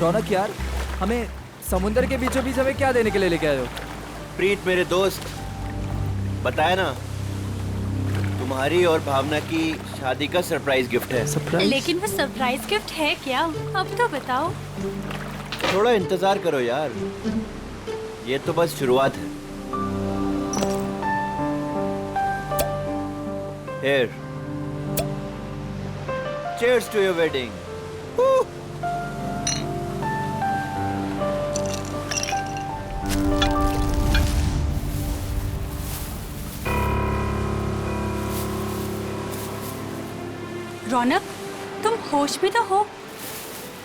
रौनक यार, हमें समुंदर के बीचों बीच हमें क्या देने के लिए लेके आए हो? प्रीत मेरे दोस्त, बताया ना, तुम्हारी और भावना की शादी का सरप्राइज गिफ्ट है। सरप्राइज? लेकिन वो सरप्राइज गिफ्ट है क्या? अब तो बताओ। थोड़ा इंतजार करो यार, ये तो बस शुरुआत है। Here. Cheers to your wedding. रौनक, तुम होश में तो हो?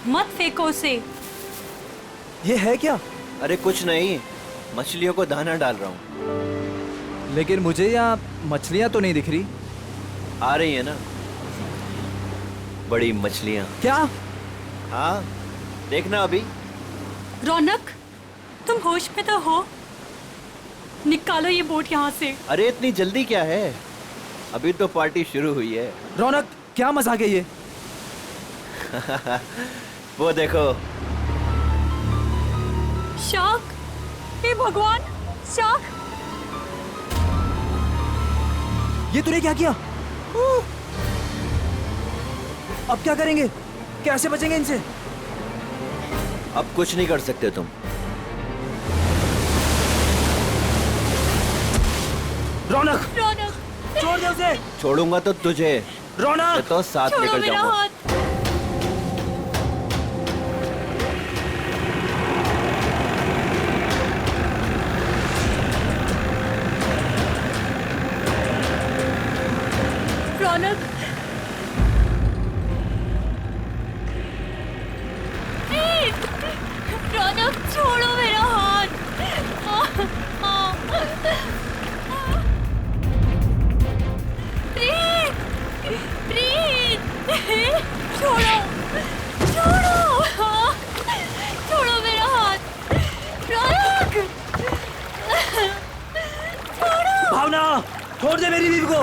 मत फेंको उसे। ये है क्या? अरे कुछ नहीं, मछलियों को दाना डाल रहा हूँ। लेकिन मुझे यहाँ मछलियाँ तो नहीं दिख रही। आ रही है ना बड़ी मछलियाँ। क्या? हाँ, देखना अभी। रौनक, तुम होश में तो हो? निकालो ये बोट यहाँ से। अरे इतनी जल्दी क्या है, अभी तो पार्टी शुरू हुई है। रौनक, क्या मजाक है ये? वो देखो। शार्क! हे भगवान, शार्क! ये तूने क्या किया? अब क्या करेंगे? कैसे बचेंगे इनसे? अब कुछ नहीं कर सकते तुम। रौनक, रौनक, छोड़ दे उसे। छोड़ूंगा तो तुझे, रौनक, तो साथ छोड़ो लेकर मेरा जाऊंगा। हाथ। रौनक, रौनक, छोड़ो मेरा हाथ। प्रीत, प्रीत, छोड़ो, छोड़ो, छोड़ो मेरा हाथ। रौनक, छोड़ो। भावना, छोड़ दे मेरी बीवी को।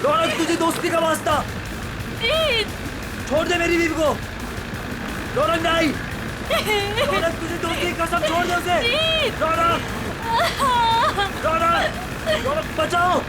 रौनक, तुझे दोस्ती का वास्ता। प्रीत, छोड़ दे मेरी बीवी को। रौनक नहीं। रौनक, तुझे दोस्ती की कसम, छोड़ दे उसे। रौनक, रौनक, रौनक, बचाओ।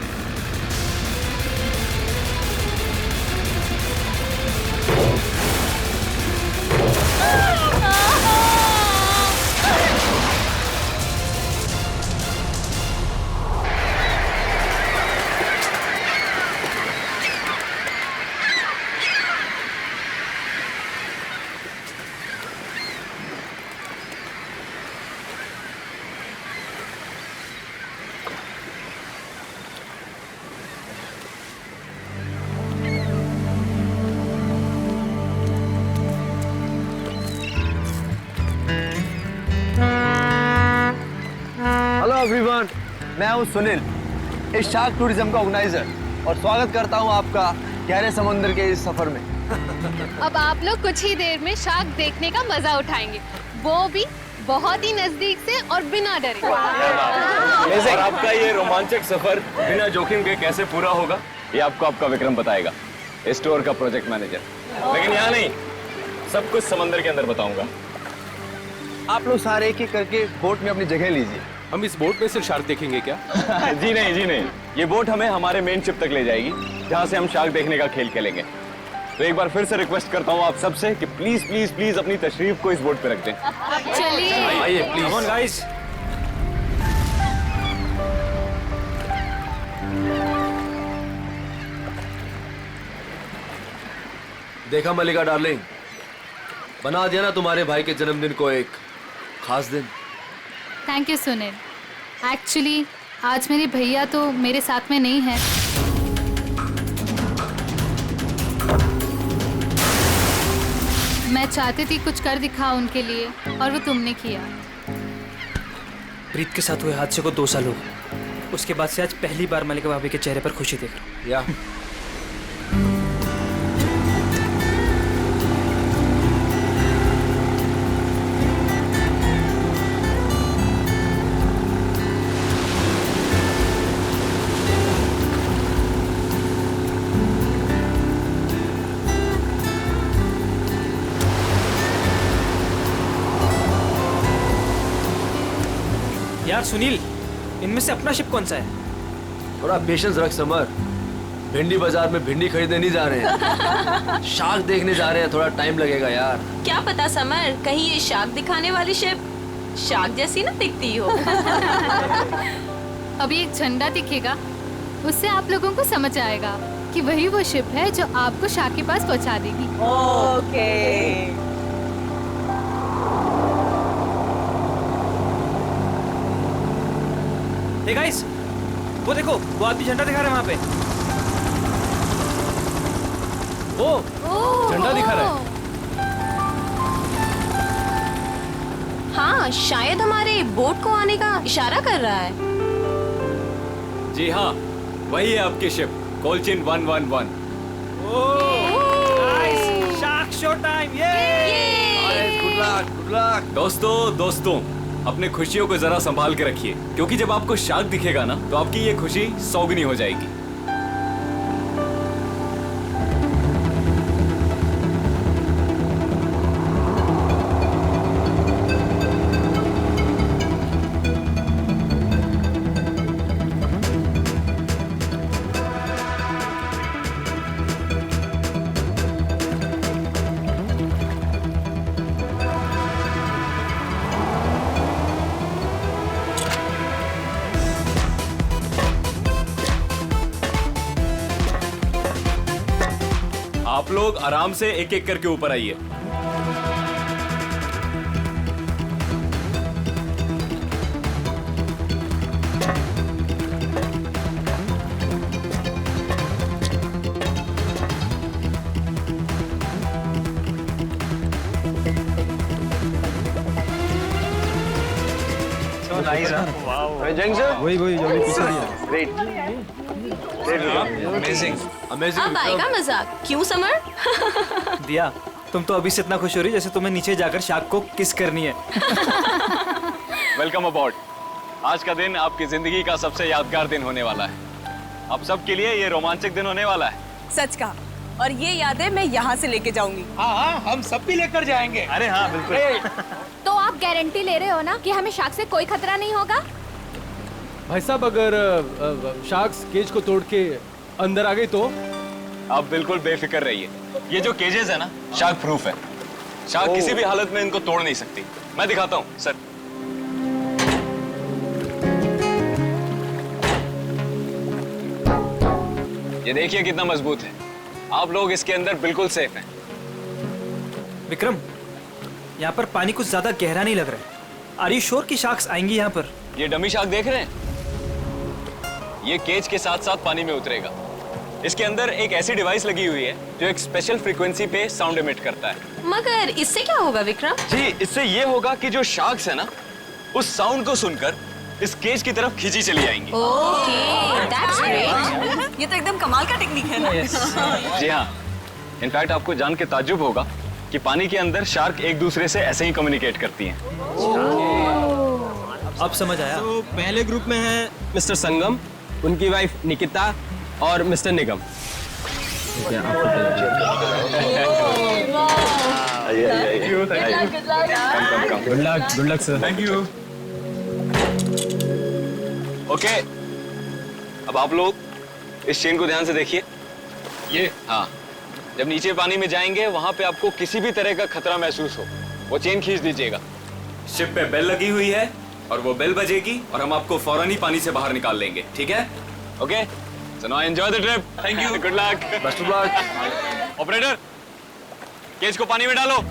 हेलो एवरीवन, मैं हूं सुनील, इस शार्क टूरिज्म का ऑर्गेनाइजर, और स्वागत करता हूं आपका गहरे समुद्र के इस सफर में। अब आप लोग कुछ ही देर में शार्क देखने का मजा उठाएंगे, वो भी बहुत ही नजदीक से और बिना डरे। और आपका ये रोमांचक सफर बिना जोखिम के कैसे पूरा होगा, ये आपको आपका विक्रम बताएगा, स्टोर का प्रोजेक्ट मैनेजर। लेकिन यहाँ नहीं, सब कुछ समंदर के अंदर बताऊंगा। आप लोग सारे एक एक करके बोट में अपनी जगह लीजिए। हम इस बोट में से शार्क देखेंगे क्या? जी नहीं, जी नहीं, ये बोट हमें हमारे मेन शिप तक ले जाएगी, जहाँ से हम शार्क देखने का खेल खेलेंगे। तो एक बार फिर से रिक्वेस्ट करता हूँ आप सबसे कि प्लीज प्लीज प्लीज अपनी तशरीफ को इस बोट पे रख दें। चलिए। आइए प्लीज। Come on guys. देखा मलिका डार्लिंग, बना दिया ना तुम्हारे भाई के जन्मदिन को एक खास दिन। Thank you Sunil. एक्चुअली आज मेरे भैया तो मेरे साथ में नहीं है। मैं चाहती थी कुछ कर दिखा उनके लिए, और वो तुमने किया। प्रीत के साथ हुए हादसे को 2 साल हो गए। उसके बाद से आज पहली बार मलिका भाभी के चेहरे पर खुशी देख रहा हूँ। या यार सुनील, इनमें से अपना शिप कौन सा है? थोड़ा पेशेंस रख समर। भिंडी बाजार में भिंडी खरीदने नहीं जा रहे हैं, शार्क देखने जा रहे हैं। थोड़ा टाइम लगेगा यार। क्या पता समर, कहीं ये शार्क दिखाने वाली शिप शार्क जैसी ना दिखती हो। अभी एक झंडा दिखेगा, उससे आप लोगों को समझ आएगा कि वही वो शिप है जो आपको शार्क के पास पहुंचा देगी। ओके। हे गाइस, वो देखो, वो आदमी झंडा दिखा रहा है वहाँ पे। ओ, झंडा दिखा रहा है। हाँ, शायद हमारे बोट को आने का इशारा कर रहा है। जी हाँ, वही है आपकी शिप, कोलचिन 111। Nice, shark show time. Good luck, good luck. दोस्तों, अपने खुशियों को जरा संभाल के रखिए, क्योंकि जब आपको शार्क दिखेगा ना, तो आपकी ये खुशी सौगुनी हो जाएगी। आप लोग आराम से एक एक करके ऊपर आइए। So nice, huh? Wow. Jung sir? वही जो भी पीछे दिया। Great. Amazing. अमेजिंग। अब आएगा मजाक, क्यों समर? दिया, तुम तो अभी से इतना खुश हो रही जैसे तुम्हें नीचे जाकर शार्क को किस करनी है। वेलकम अबॉर्ड। आज का दिन आपकी जिंदगी का सबसे यादगार दिन होने वाला है। आप सबके लिए ये रोमांचक दिन होने वाला है। सच का, और ये यादें मैं यहाँ से लेके जाऊंगी। हाँ, हम सब भी लेकर जाएंगे। अरे हाँ, बिल्कुल। तो आप गारंटी ले रहे हो ना कि हमें शार्क से कोई खतरा नहीं होगा? भाई साहब, अगर शार्क्स केज को तोड़ के अंदर आ गई तो? आप बिल्कुल बेफिक्र रहिए। ये जो केजेस है ना, शार्क प्रूफ है। शार्क किसी भी हालत में इनको तोड़ नहीं सकती। मैं दिखाता हूँ सर। ये देखिए कितना मजबूत है। आप लोग इसके अंदर बिल्कुल सेफ हैं। विक्रम, यहाँ पर पानी कुछ ज्यादा गहरा नहीं लग रहा है। आर यू श्योर कि शार्क्स आएंगी यहाँ पर? ये डमी शार्क देख रहे हैं? ये केज के साथ साथ पानी में उतरेगा। इसके अंदर एक ऐसी डिवाइस लगी हुई है जो एक स्पेशल फ्रीक्वेंसी पे साउंड एमिट करता है। मगर इससे क्या होगा विक्रम? जी, इससे ये होगा कि जो शार्क्स है ना, उस साउंड को सुनकर इस केज की तरफ खींची चली आएंगी। Okay, that's great. ये तो एकदम कमाल का टेक्निक है ना? जी हाँ, इनफैक्ट आपको जान के ताज्जुब होगा कि पानी के अंदर शार्क एक दूसरे से ऐसे ही कम्युनिकेट करती हैं। अब समझ आया। तो पहले ग्रुप में है मिस्टर संगम, उनकी वाइफ निकिता और mister Nigam. Good luck sir. Thank you. Okay, अब आप लोग इस चेन को ध्यान से देखिए। ये हाँ, जब नीचे पानी में जाएंगे वहां पे आपको किसी भी तरह का खतरा महसूस हो, वो चेन खींच दीजिएगा। शिप पे बेल लगी हुई है और वो बेल बजेगी और हम आपको फौरन ही पानी से बाहर निकाल लेंगे, ठीक है? Okay, so now enjoy the trip. Thank you, good luck, best of luck. Operator, cage को पानी में डालो।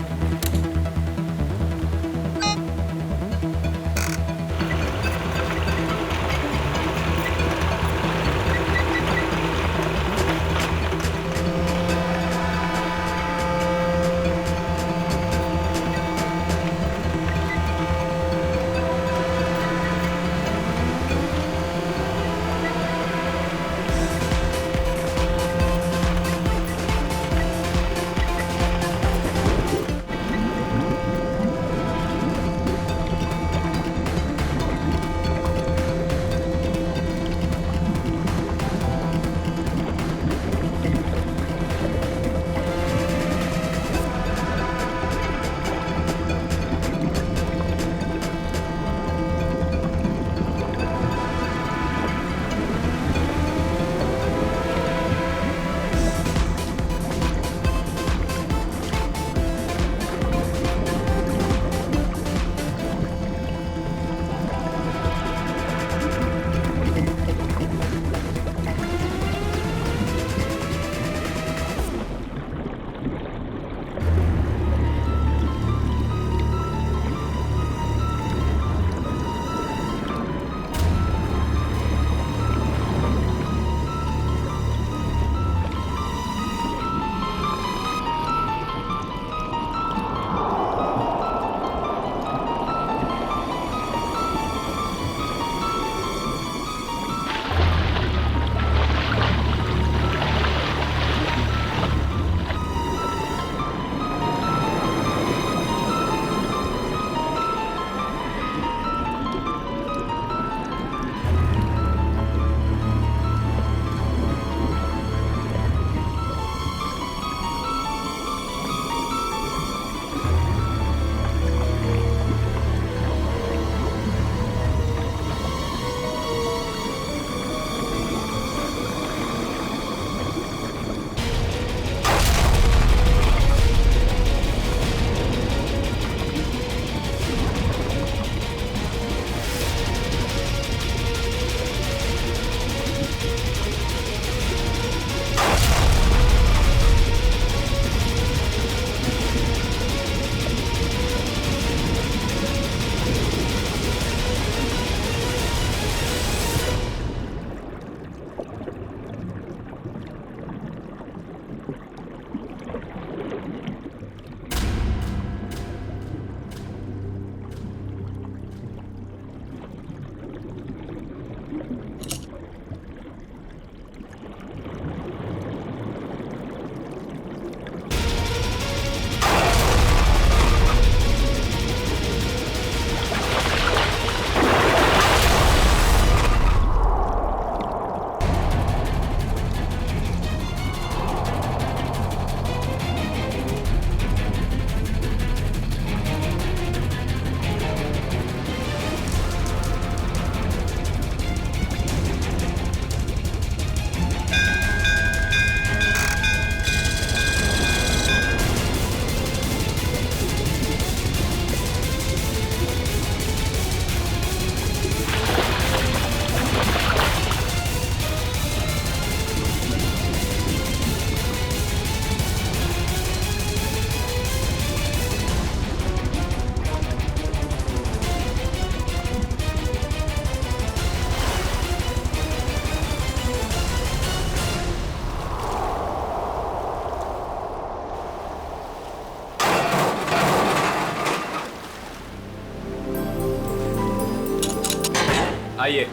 आइए।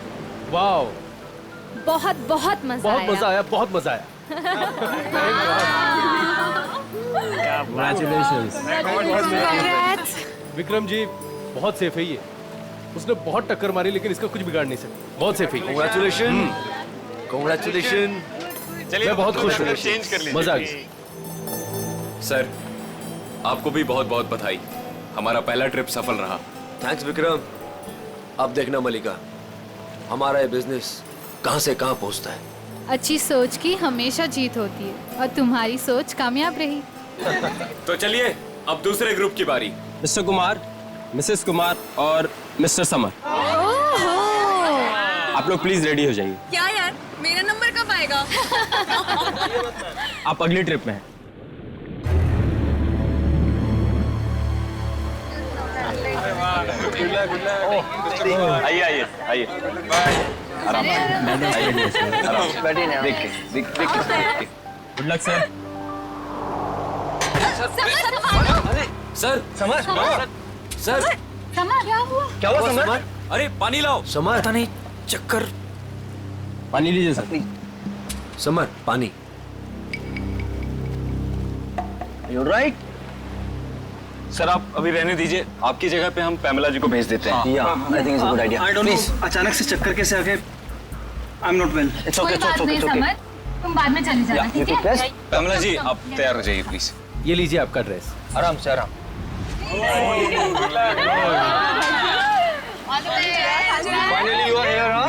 वाओ, बहुत बहुत मजा बहुत आया। मजा आया, बहुत मजा आया। Congrats. विक्रम जी बहुत सेफ है ये। उसने बहुत टक्कर मारी लेकिन इसका कुछ बिगाड़ नहीं सकता। बहुत सेफ है। Congratulations. Congratulations. चलिए मैं बहुत खुश हूँ। चेंज कर लीजिए। मजा आ गया। सर, आपको भी बहुत बहुत बधाई। हमारा पहला ट्रिप सफल रहा। थैंक्स विक्रम। अब देखना मलिका, हमारा ये बिजनेस कहां से कहां पहुंचता है। अच्छी सोच की हमेशा जीत होती है और तुम्हारी सोच कामयाब रही। तो चलिए अब दूसरे ग्रुप की बारी। मिस्टर कुमार, मिसेस कुमार और मिस्टर समर, आप लोग प्लीज रेडी हो जाइए। क्या यार, मेरा नंबर कब आएगा? आप अगली ट्रिप में हैं। आइए आइए आइए, आराम से। देख के good luck sir. Sir, summer, sir क्या हुआ समर? अरे पानी लाओ। समर, पता नहीं, चक्कर। पानी लीजिए सर। समर पानी। You're right. सर आप अभी रहने दीजिए, आपकी जगह पे हम पैमेला जी को भेज देते हैं। Yeah, I think it's a good idea. I don't Please. No अचानक से चक्कर कैसे आ गए। आई एम नॉट वेल। It's okay, it's okay, it's okay. तुम बाद में चली जाना, You took rest? पैमेला जी आप तैयार हो जाइए प्लीज। ये लीजिए आपका ड्रेस। आराम से आराम। Finally you are here, huh?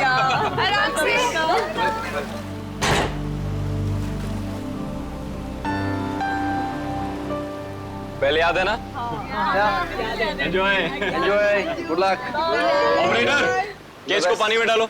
पहले याद है ना? Enjoy. Enjoy. Good luck. Operator, cage को पानी में डालो।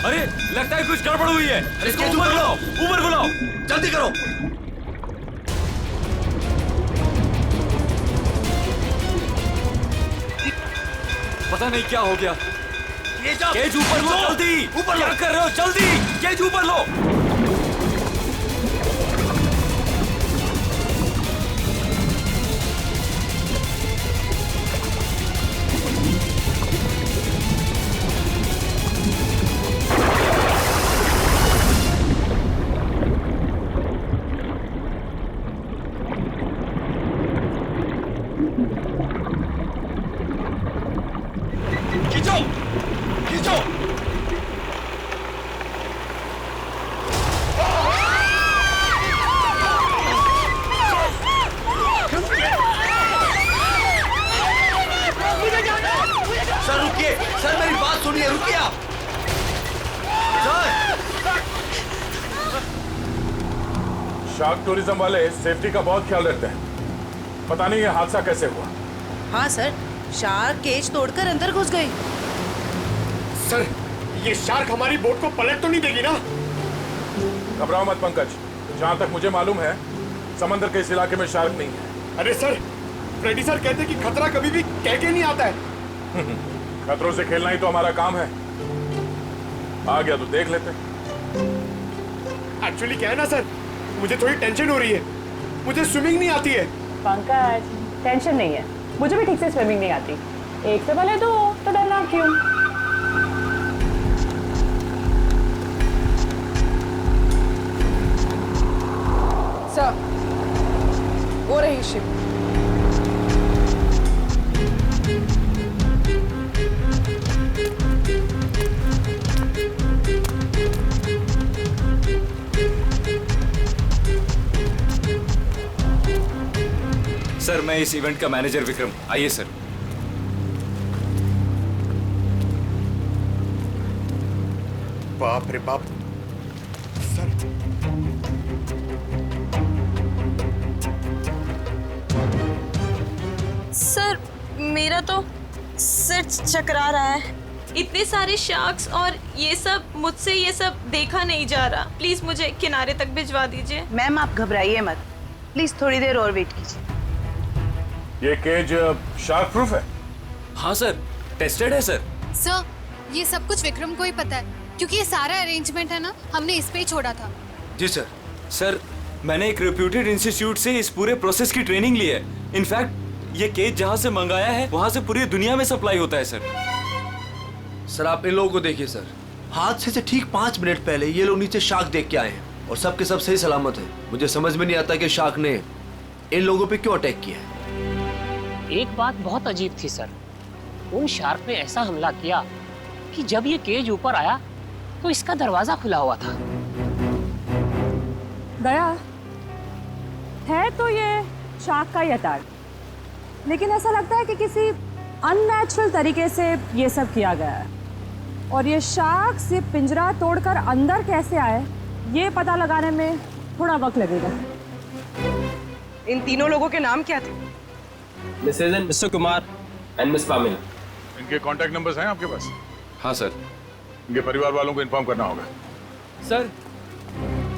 अरे लगता है कुछ गड़बड़ हुई है। इसको ऊपर बुलाओ, ऊपर बुलाओ, जल्दी करो। पता नहीं क्या हो गया। केज ऊपर लो जल्दी। ऊपर क्या कर रहे हो? जल्दी केज ऊपर लो। खींचो, खींचो। शार्क टूरिज्म वाले सेफ्टी का बहुत ख्याल रखते हैं। पता नहीं ये हादसा कैसे हुआ। हाँ सर, शार्क केज तोड़कर अंदर घुस गई। सर, ये शार्क हमारी बोट को पलट तो नहीं देगी ना? घबराओ मत पंकज, जहाँ तक मुझे मालूम है समंदर के इस इलाके में शार्क नहीं है। अरे सर, फ्रेडी सर कहते हैं कि खतरा कभी भी कह के नहीं आता है। खतरों से खेलना ही तो हमारा काम है। आ गया तो देख लेते। एक्चुअली क्या है ना सर, मुझे थोड़ी टेंशन हो रही है। मुझे स्विमिंग नहीं आती है। पंकज, टेंशन नहीं है, मुझे भी ठीक से स्विमिंग नहीं आती। एक से भले दो, तो डरना क्यों? सर, वो रही शिप। सर, मैं इस इवेंट का मैनेजर विक्रम। आइए सर। बाप रे बाप। सर, सर मेरा तो सिर चकरा रहा है। इतने सारे शार्क्स और ये सब, मुझसे ये सब देखा नहीं जा रहा। प्लीज मुझे किनारे तक भिजवा दीजिए। मैम आप घबराइए मत, प्लीज थोड़ी देर और वेट कीजिए। ये केज शार्क प्रूफ है? हाँ सर, टेस्टेड है सर। सर, ये सब कुछ विक्रम को ही पता है, क्योंकि ये सारा अरेंजमेंट है ना, हमने इस पे ही छोड़ा था। जी सर। सर, मैंने एक रेप्यूटेड इंस्टीट्यूट से इस पूरे प्रोसेस की ट्रेनिंग ली है। इनफैक्ट ये केज जहाँ से मंगाया है वहाँ से पूरी दुनिया में सप्लाई होता है सर। सर, आप इन लोगों को देखिए सर, हादसे से ठीक 5 मिनट पहले ये लोग नीचे शार्क देख के आए हैं और सबके सब सही सलामत है। मुझे समझ में नहीं आता कि शार्क ने इन लोगों पे क्यों अटैक किया है। एक बात बहुत अजीब थी सर, उन शार्क ने ऐसा हमला किया कि जब ये केज ऊपर आया तो इसका दरवाजा खुला हुआ था। दया है तो ये शार्क का ही अटैक, लेकिन ऐसा लगता है कि किसी अननेचुरल तरीके से ये सब किया गया है। और ये शार्क से पिंजरा तोड़कर अंदर कैसे आए, ये पता लगाने में थोड़ा वक्त लगेगा। इन तीनों लोगों के नाम क्या थे? Mrs and Mr Kumar and miss Pamela. इनके कांटेक्ट नंबर्स हैं आपके पास? हाँ सर। इनके परिवार वालों को इन्फॉर्म करना होगा।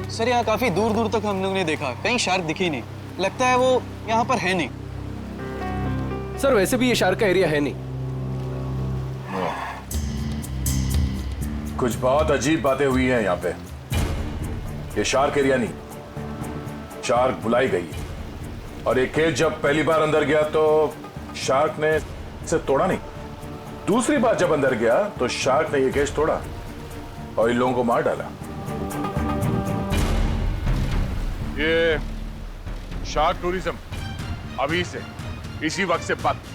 सर यहाँ काफी दूर दूर तक हम लोग ने देखा, कहीं शार्क दिखी नहीं। लगता है वो यहाँ पर है नहीं। सर, वैसे भी ये शार्क का एरिया है नहीं। कुछ बहुत अजीब बातें हुई हैं यहाँ पे। ये शार्क एरिया नहीं, शार्क बुलाई गई। और एक केज जब पहली बार अंदर गया तो शार्क ने इसे तोड़ा नहीं। दूसरी बार जब अंदर गया तो शार्क ने ये केज तोड़ा और इन लोगों को मार डाला। ये शार्क टूरिज्म अभी से इसी वक्त से बंद।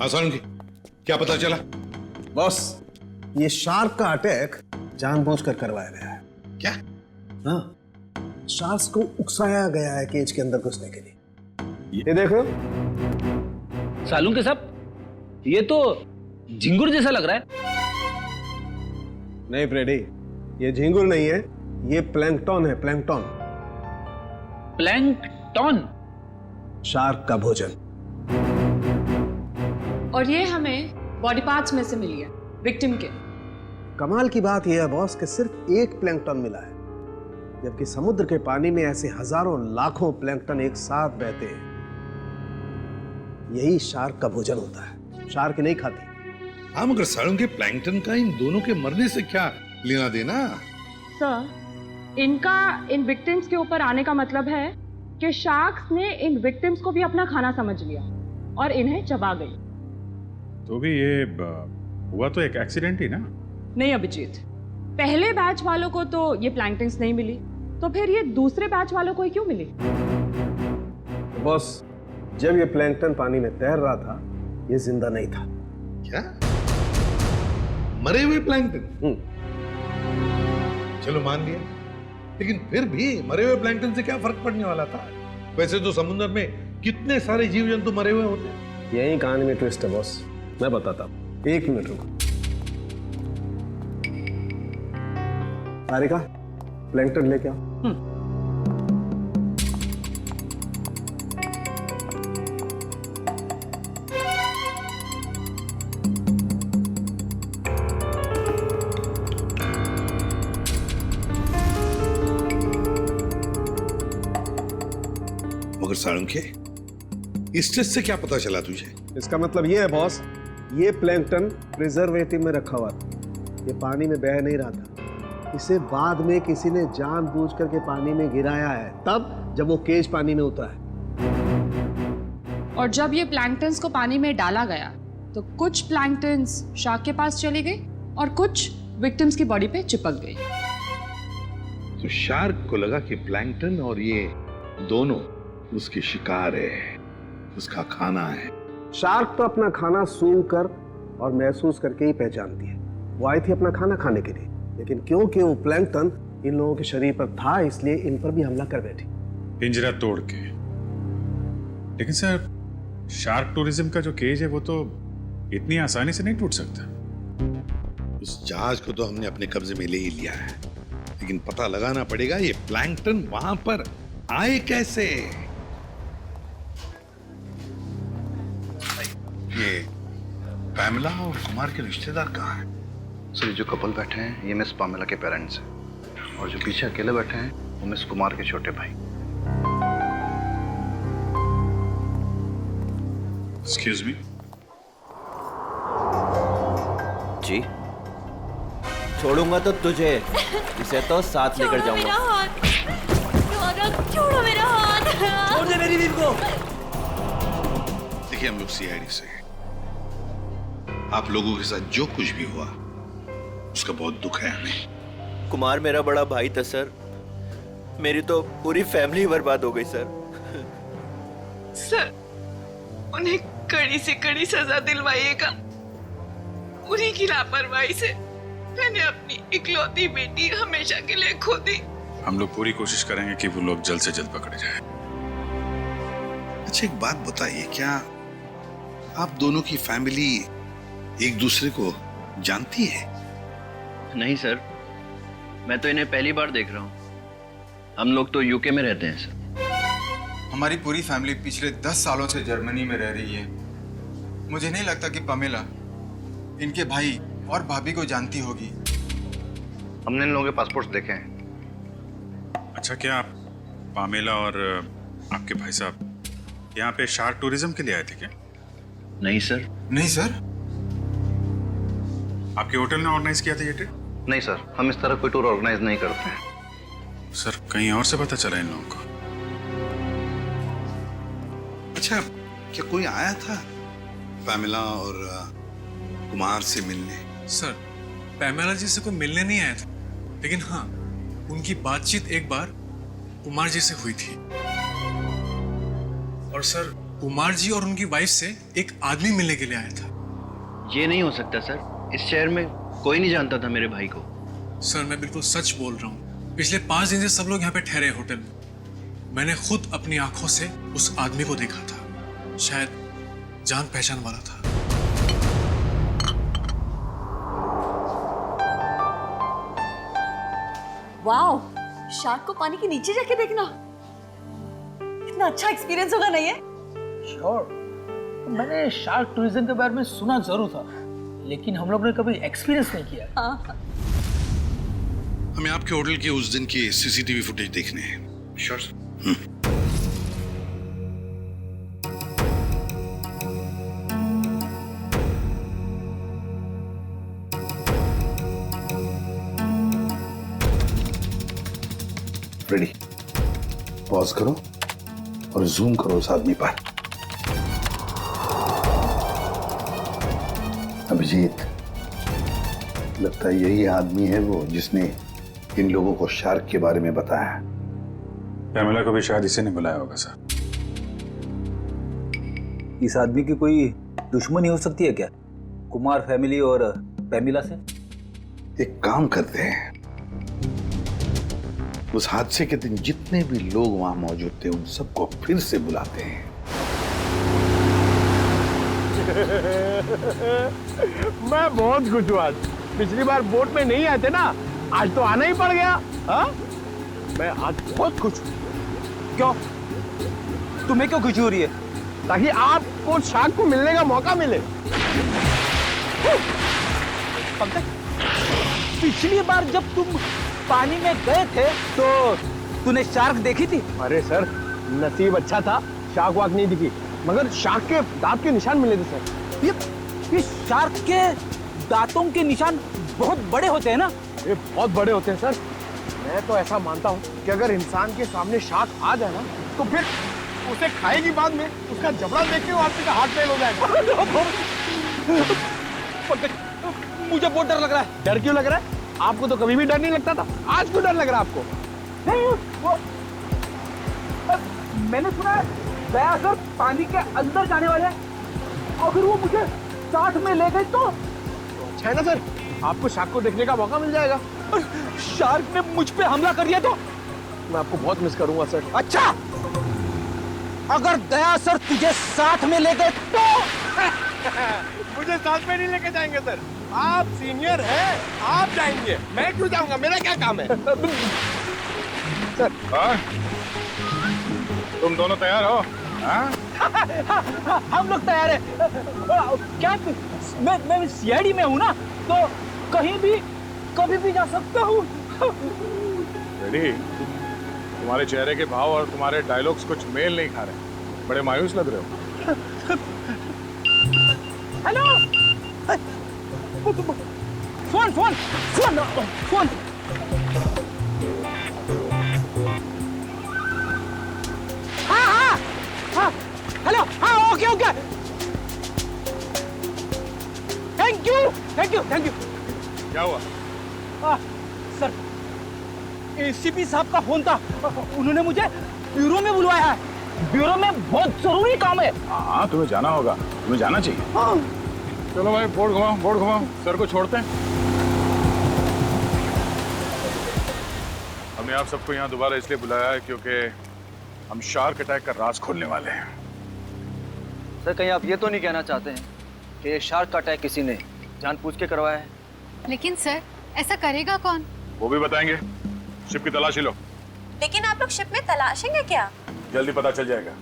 आसान की क्या पता चला? बॉस, ये शार्क का अटैक जानबूझकर करवाया गया है। क्या? हाँ, शार्क्स को उकसाया गया है केज के अंदर घुसने के लिए। ये देखो। सालू के सब, ये तो झिंगुर जैसा लग रहा है। नहीं फ्रेडी, ये झिंगुर नहीं है, ये प्लैंकटन है। प्लैंकटन। प्लैंकटन? शार्क का भोजन। और ये हमें बॉडी पार्ट्स में से मिली है, विक्टिम के। कमाल की बात यह है बॉस कि सिर्फ एक प्लैंकटन मिला है, जबकि समुद्र के पानी में ऐसे हजारों लाखों प्लैंकटन एक साथ बहते हैं। यही शार्क का भोजन होता है। शार्क नहीं खाती। हाँ, मगर सालों के प्लैंकटन का इन दोनों के मरने से क्या लेना देना? सर, इनका इन विक्टिम्स के ऊपर आने का मतलब है कि शार्क्स ने इन विक्टिम्स को भी अपना खाना समझ लिया। और इन्हें चबा गई। तो भी ये हुआ तो एक एक्सीडेंट ही ना? नहीं अभिजीत, पहले बैच वालों को तो ये प्लैंकटन्स नहीं मिली, तो फिर ये दूसरे बैच वालों को ही क्यों मिली? बॉस, जब ये प्लैंकटन पानी में तैर रहा था ये जिंदा नहीं था। क्या? मरे हुए प्लैंकटन? चलो मान लिया, लेकिन फिर भी मरे हुए प्लैंकटन से क्या फर्क पड़ने वाला था? वैसे तो समुद्र में कितने सारे जीव जंतु मरे हुए होते हैं। यही कहानी में ट्विस्ट है बॉस, मैं बताता हूं। 1 मिनट रुको। सारिका, प्लैंकटन लेके आओ। मगर साळुंखे, इस टेस्ट से क्या पता चला तुझे? इसका मतलब ये है बॉस, ये प्लैंकटन प्रिजर्वेटिव में रखा हुआ था, ये पानी में बह नहीं रहा था। इसे बाद में किसी ने जानबूझ करके पानी में गिराया है, तब जब वो केज पानी में उतरा है। और जब ये प्लैंकटन्स को पानी में डाला गया तो कुछ प्लैंकटन्स शार्क के पास चली गई और कुछ विक्टिम्स की बॉडी पे चिपक गई। तो शार्क को लगा कि प्लैंकटन और ये दोनों उसकी शिकार है, उसका खाना है। शार्क तो अपना खाना सूंघ कर और महसूस करके ही पहचानती है। वो आई थी अपना खाना खाने के लिए, लेकिन क्योंकि वो प्लैंकटन इन लोगों के शरीर पर था, इसलिए इन पर भी हमला कर बैठी। पिंजरा तोड़ के। लेकिन सर, शार्क टूरिज्म का जो केज है वो तो इतनी आसानी से नहीं टूट सकता। उस जहाज को तो हमने अपने कब्जे में ले ही लिया है, लेकिन पता लगाना पड़ेगा ये प्लैंकटन वहां पर आए कैसे। ये पैमेला और कुमार के रिश्तेदार कहाँ हैं? सर, ये जो कपल बैठे हैं ये मिस पामेला के पेरेंट्स हैं, और जो पीछे अकेले बैठे हैं वो मिस कुमार के छोटे भाई। Excuse me. जी, छोड़ूंगा तो तुझे, इसे तो साथ लेकर जाऊंगा। छोड़ो मेरा हाथ। छोड़ दे मेरी बीवी को। देखिए, हम लोग सीआईडी से हैं। आप लोगों के साथ जो कुछ भी हुआ उसका बहुत दुख है हमें। कुमार मेरा बड़ा भाई था सर, मेरी तो पूरी फैमिली बर्बाद हो गई सर। सर, उन्हें कड़ी से कड़ी सजा दिलवाइएगा। उन्हीं की लापरवाही से मैंने अपनी इकलौती बेटी हमेशा के लिए खो दी। हम लोग पूरी कोशिश करेंगे कि वो लोग जल्द से जल्द पकड़े जाएं। अच्छा, एक बात बताइए, क्या आप दोनों की फैमिली एक दूसरे को जानती है? नहीं सर, मैं तो इन्हें पहली बार देख रहा हूँ। हम लोग तो यूके में रहते हैं सर। हमारी पूरी फैमिली पिछले 10 सालों से जर्मनी में रह रही है। मुझे नहीं लगता कि पमेला इनके भाई और भाभी को जानती होगी। हमने इन लोगों के पासपोर्ट्स देखे हैं। अच्छा, क्या आप पामेला और आपके भाई साहब यहाँ पे शार्क टूरिज्म के लिए आए थे क्या? नहीं सर। नहीं सर? आपके होटल ने ऑर्गेनाइज किया था ये ट्रिप? नहीं सर, हम इस तरह कोई टूर ऑर्गेनाइज नहीं करते हैं। सर, कहीं और से पता चला इन लोगों को? अच्छा, क्या कोई आया था पैमेला और कुमार से मिलने? सर, पैमेला जी से कोई मिलने नहीं आया था, लेकिन हाँ, उनकी बातचीत एक बार कुमार जी से हुई थी। और सर, कुमार जी और उनकी वाइफ से एक आदमी मिलने के लिए आया था। ये नहीं हो सकता सर, इस शहर में कोई नहीं जानता था मेरे भाई को। सर, मैं बिल्कुल सच बोल रहा हूँ। पिछले 5 दिन से सब लोग यहाँ पे ठहरे होटल में। मैंने खुद अपनी आंखों से उस आदमी को देखा था। शायद जान पहचान वाला था। वाओ, शार्क को पानी के नीचे जाके देखना कितना अच्छा एक्सपीरियंस होगा नहीं है? श्योर। मैंने शार्क टूरिज्म के बारे में सुना जरूर था, लेकिन हम लोग ने कभी एक्सपीरियंस नहीं किया। हाँ। हमें आपके होटल के उस दिन की सीसीटीवी फुटेज देखने हैं। Sure sir. रेडी, पॉज करो और जूम करो उस आदमी पर। अभिजीत, लगता है यही आदमी है वो जिसने इन लोगों को शार्क के बारे में बताया। पैमेला को भी शायद इसी ने बुलाया होगा सर। इस आदमी की कोई दुश्मनी हो सकती है क्या, कुमार फैमिली और पैमिला से? एक काम करते हैं, उस हादसे के दिन जितने भी लोग वहां मौजूद थे उन सबको फिर से बुलाते हैं। मैं बहुत खुश हूँ आज। पिछली बार बोट में नहीं आए थे ना, आज तो आना ही पड़ गया। हाँ, मैं आज बहुत खुश हूँ। क्यों? तुम्हें क्यों खुशी हो रही है? ताकि आपको शार्क को मिलने का मौका मिले। पिछली बार जब तुम पानी में गए थे तो तूने शार्क देखी थी? अरे सर, नसीब अच्छा था, शार्क वाक नहीं दिखी, मगर शार्क के दांत के निशान मिले थे सर। ये शार्क के दांतों के निशान बहुत बड़े होते हैं ना? ये बहुत बड़े होते हैं सर। मैं तो ऐसा मानता हूँ कि अगर इंसान के सामने शार्क आ जाए ना, तो फिर उसे खाएगी बाद में, उसका जबड़ा देख के आदमी का हार्ट फेल हो जाएगा। मुझे बहुत डर लग रहा है। डर क्यों लग रहा है? आपको तो कभी भी डर नहीं लगता था, आज क्यों डर लग रहा है आपको? नहीं, वो मैंने सुना है दया सर पानी के अंदर जाने वाले हैं। अगर वो मुझे साथ में ले गए तो अच्छा है ना सर, आपको शार्क को देखने का मौका मिल जाएगा। शार्क ने मुझ पे हमला कर दिया तो मैं आपको बहुत मिस करूंगा सर। अच्छा, अगर दया सर तुझे साथ में ले गए तो? मुझे साथ में नहीं लेके जाएंगे सर, आप सीनियर हैं, आप जाएंगे, मैं क्यों जाऊंगा, मेरा क्या काम है? सर, तुम दोनों तैयार हो? हाँ? हम लोग तैयार हैं। क्या मैं सीआईडी में हूँ ना, तो कहीं भी कभी भी जा सकता हूँ। रेडी? तुम्हारे चेहरे के भाव और तुम्हारे डायलॉग्स कुछ मेल नहीं खा रहे, बड़े मायूस लग रहे हो। Hello, phone phone phone phone. हाँ हाँ हाँ, हेलो, हाँ, okay okay, thank you thank you thank you. क्या हुआ? सर, एसीपी साहब का फोन था, उन्होंने मुझे ब्यूरो में बुलवाया है। ब्यूरो में बहुत जरूरी काम है। हाँ, तुम्हें जाना होगा, तुम्हें जाना चाहिए। हाँ। चलो भाई, बोर्ड घुमाओ, बोर्ड घुमाओ, सर को छोड़ते हैं। हमने आप सबको यहाँ दोबारा इसलिए बुलाया है क्योंकि हम शार्क अटैक का राज खोलने वाले हैं। सर, कहीं आप ये तो नहीं कहना चाहते हैं कि ये शार्क का अटैक किसी ने जानबूझ के करवाया है? लेकिन सर, ऐसा करेगा कौन? वो भी बताएंगे। शिप की तलाशी लो। लेकिन आप लोग शिप में तलाशेंगे क्या? जल्दी पता चल जाएगा।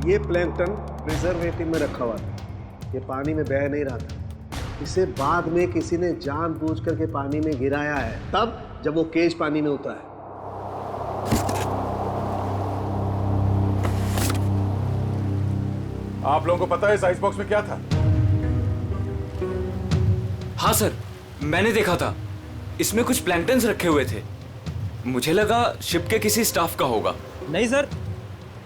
ये प्लैंकटन प्रिजर्वेटिव में रखा हुआ था, ये पानी में बह नहीं रहा था। इसे बाद में किसी ने जानबूझ करके पानी में गिराया है, तब जब वो केज पानी में होता है। आप लोगों को पता है इस आइस बॉक्स में क्या था? हाँ सर, मैंने देखा था, इसमें कुछ प्लैंकटन्स रखे हुए थे। मुझे लगा शिप के किसी स्टाफ का होगा। नहीं सर,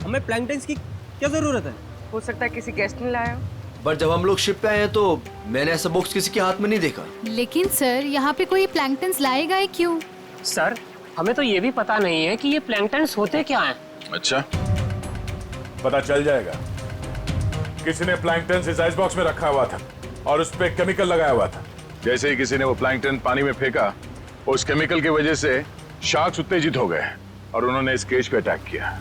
हमें प्लैंकटन्स की क्या जरूरत है? हो सकता है किसी गेस्ट ने लाया हो। पर जब हम लोग शिप पे आए हैं तो मैंने ऐसा बॉक्स किसी के हाथ में नहीं देखा। लेकिन सर, यहाँ पे कोई प्लैंकटन्स लाए गए क्यों? सर, हमें तो ये भी पता नहीं है कि ये प्लैंकटन्स होते क्या हैं। अच्छा, पता चल जाएगा। किसी ने प्लैंकटन इस आइस बॉक्स में रखा हुआ था और उस पे केमिकल लगाया हुआ था। जैसे ही किसी ने वो प्लैंकटन पानी में फेंका, उस केमिकल की वजह से शार्क्स उत्तेजित हो गए और उन्होंने इस केज पे अटैक किया।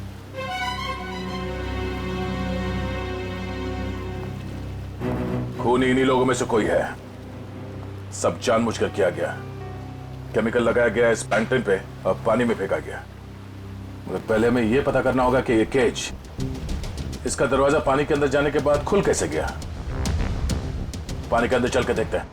खून इन्हीं लोगों में से कोई है। सब जानबूझकर किया गया। केमिकल लगाया गया इस प्लैंकटन पे और पानी में फेंका गया। मगर पहले हमें यह पता करना होगा कि ये केज, इसका दरवाजा पानी के अंदर जाने के बाद खुल कैसे गया। पानी के अंदर चल के देखते हैं।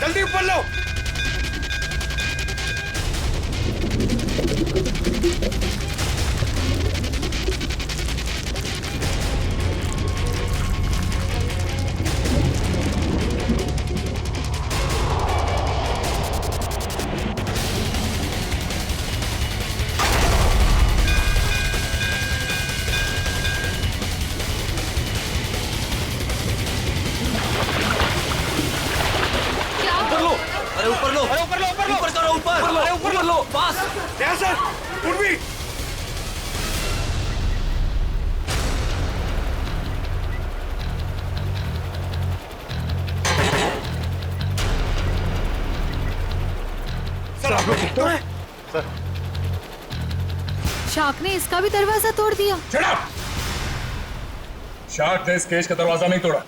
जल्दी ऊपर लो। शार्क ने इसका भी दरवाजा तोड़ दिया। शार्क ने इस केज का दरवाजा नहीं तोड़ा,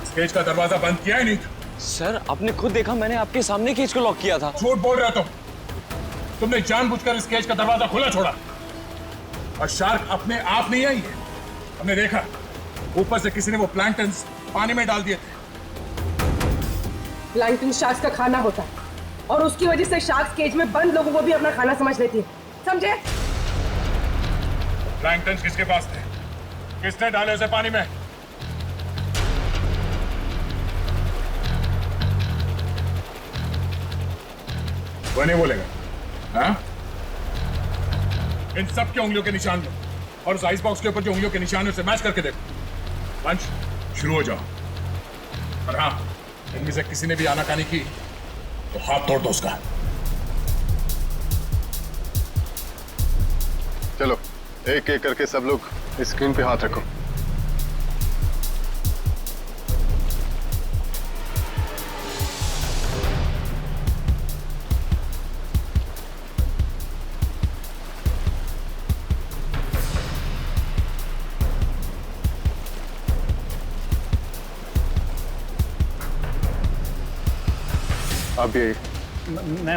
इस केज का दरवाजा बंद किया ही नहीं था। सर आपने खुद देखा, मैंने आपके सामने केज को लॉक किया था। झूठ बोल रहे हो तुम। तुमने जानबूझकर इस केज का दरवाजा खुला छोड़ा और शार्क अपने आप नहीं आई है। हमने देखा ऊपर से किसी ने वो प्लैंकटन पानी में डाल दिए थे। प्लैंकटन शार्क्स का खाना होता है और उसकी वजह से शार्क्स केज में बंद लोगों को भी अपना खाना समझ लेती है, समझे? प्लैंकटन किसके पास थे? किसने डाले उसे पानी में? वो नहीं बोलेगा। हाँ? इन सब के उंगलियों के निशान लो और उस आइस बॉक्स के ऊपर जो उंगलियों के निशान है उसे मैच करके देखो। लंच शुरू हो जाओ। और हाँ, इनमें से किसी ने भी आनाकानी की तो हाथ तोड़ दो उसका। चलो एक एक करके सब लोग स्क्रीन पे हाथ रखो। अब ये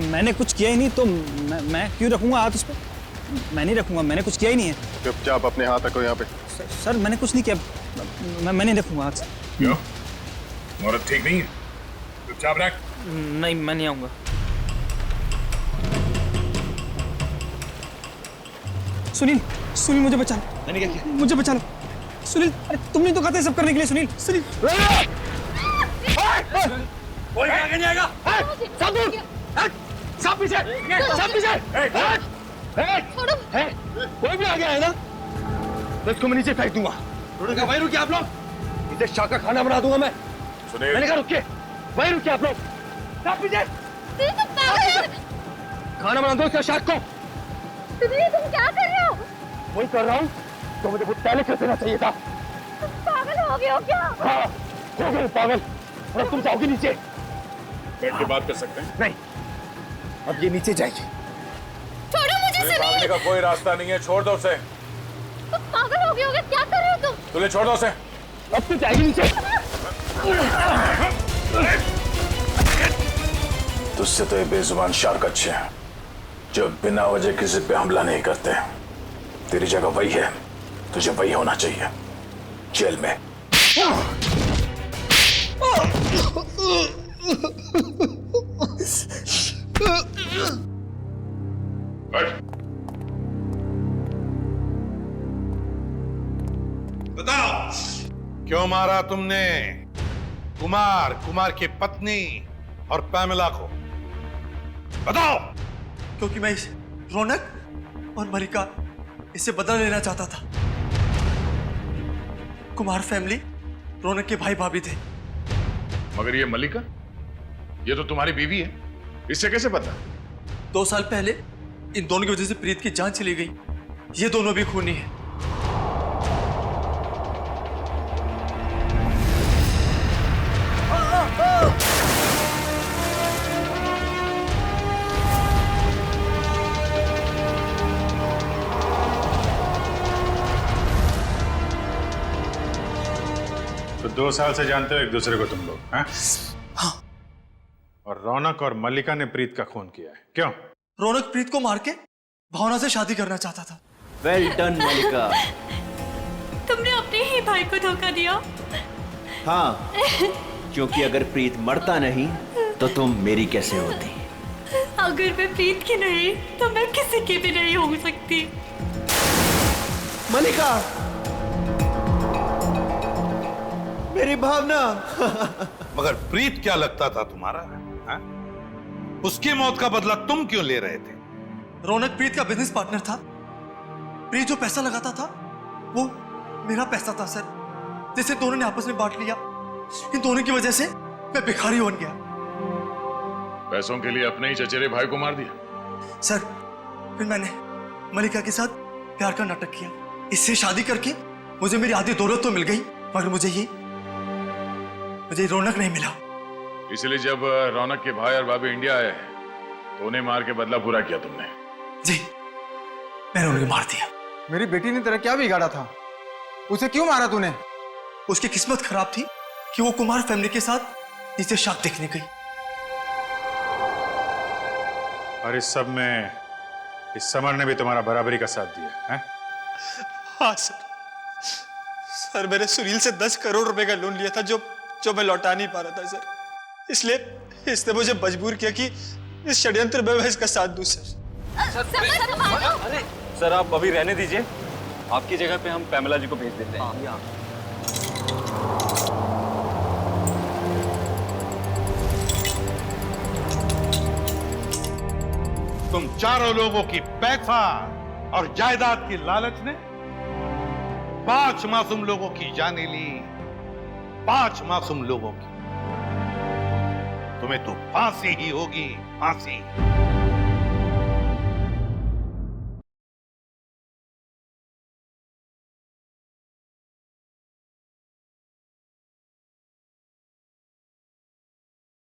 मैंने कुछ किया ही नहीं तो मैं क्यों रखूंगा हाथ उस पर? मैं नहीं रखूंगा, मैंने कुछ किया ही नहीं है। चुपचाप अपने हाथ रखो यहाँ पे। सर मैंने कुछ नहीं किया, मैं नहीं रखूंगा हाथ से। क्यों? औरत ठीक नहीं है? चुपचाप रख। नहीं, मैं नहीं आऊंगा। सुनील, सुनील मुझे बचा लो। मैंने क्या किया? मुझे बचा लो सुनील। अरे तुमने तो कहा था सब करने के लिए। सुनील, सुनील कोई आगे नहीं आएगा। सब दूर, सब पीछे, सब पीछे। कोई भी आगे आए ना तो इसको मैं नीचे फेंक दूंगा। वहीं रुकिए आप लोग। इसे शाह का खाना बना दूंगा मैं। सुनील, मैंने कहा रुकिए, वहीं रुकिए आप लोग। सब पीछे, खाना बना दो इसका शाह को। तुम क्या कर रहे हो? वही कर रहा हूँ तो मुझे बहुत पहले कर देना चाहिए था। पागल हो गए हो क्या? हाँ, हो गए पागल। और तुम जाओगे नीचे। बैठ के बात कर सकते हैं? नहीं, अब ये नीचे जाएगी। छोड़ो मुझे। भागने का कोई रास्ता नहीं है, छोड़ दो उसे। तुम पागल हो गए हो क्या कर रहे हो तुम? तुझे छोड़ दो उसे। अब तो जाएगी नीचे। तुझसे तो ये बेजुबान शार्क अच्छे हैं जो बिना वजह किसी पे हमला नहीं करते। तेरी जगह वही है, तुझे वही होना चाहिए, जेल में। बताओ क्यों मारा तुमने कुमार की पत्नी और पैमेला को? बताओ। क्योंकि मैं रौनक और मलिका इससे बदला लेना चाहता था। कुमार फैमिली रौनक के भाई भाभी थे। मगर ये मलिका, ये तो तुम्हारी बीवी है, इससे कैसे पता? 2 साल पहले इन दोनों की वजह से प्रीत की जान चली गई। ये दोनों भी खूनी हैं। तो 2 साल से जानते हो एक दूसरे को तुम लोग? हाँ? हाँ। और रौनक और मल्लिका ने प्रीत का खून किया है, क्यों? रौनक प्रीत को मार के भावना से शादी करना चाहता था। वेल डन मल्लिका। तुमने अपने ही भाई को धोखा दिया। हाँ, क्योंकि अगर प्रीत मरता नहीं तो तुम मेरी कैसे होती? अगर मैं प्रीत की नहीं तो मैं किसी की भी नहीं हो सकती। मल्लिका, मेरी भावना। मगर प्रीत क्या लगता था तुम्हारा? हाँ? उसकी मौत का बदला तुम क्यों ले रहे थे? रौनक प्रीत का बिजनेस पार्टनर था। प्रीत जो पैसा लगाता था वो मेरा पैसा था सर, जिसे दोनों ने आपस में बांट लिया। इन दोनों की वजह से मैं भिखारी बन गया। पैसों के लिए अपने ही चचेरे भाई को मार दिया? सर, फिर मैंने मलिका के साथ प्यार का नाटक किया। इससे शादी करके मुझे मेरी आधी दौलत तो मिल गई, मगर मुझे रौनक नहीं मिला। इसलिए जब रौनक के भाई और भाभी इंडिया आए तो उन्हें मार के बदला पूरा किया तुमने? जी, मैंने उन्हें मार दिया। मेरी बेटी ने तेरा क्या बिगाड़ा था? उसे क्यों मारा तूने? उसकी किस्मत खराब थी कि वो कुमार फैमिली के साथ नीचे शाक देखने गई। और इस सब में इस समर ने भी तुम्हारा बराबरी का साथ दिया है? हाँ सर मैंने सुनील से 10 करोड़ रुपए का लोन लिया था जो मैं लौटा नहीं पा रहा था सर। इसलिए इसने मुझे मजबूर किया कि इस षड्यंत्र में मैं इसका साथ दूं सर। सर आप अभी रहने दीजिए, आपकी जगह पे हम पैमेला जी को भेज देते हैं। तुम चारों लोगों की पैसा और जायदाद की लालच ने 5 मासूम लोगों की जानें ली, 5 मासूम लोगों की। तुम्हें तो फांसी ही होगी, फांसी।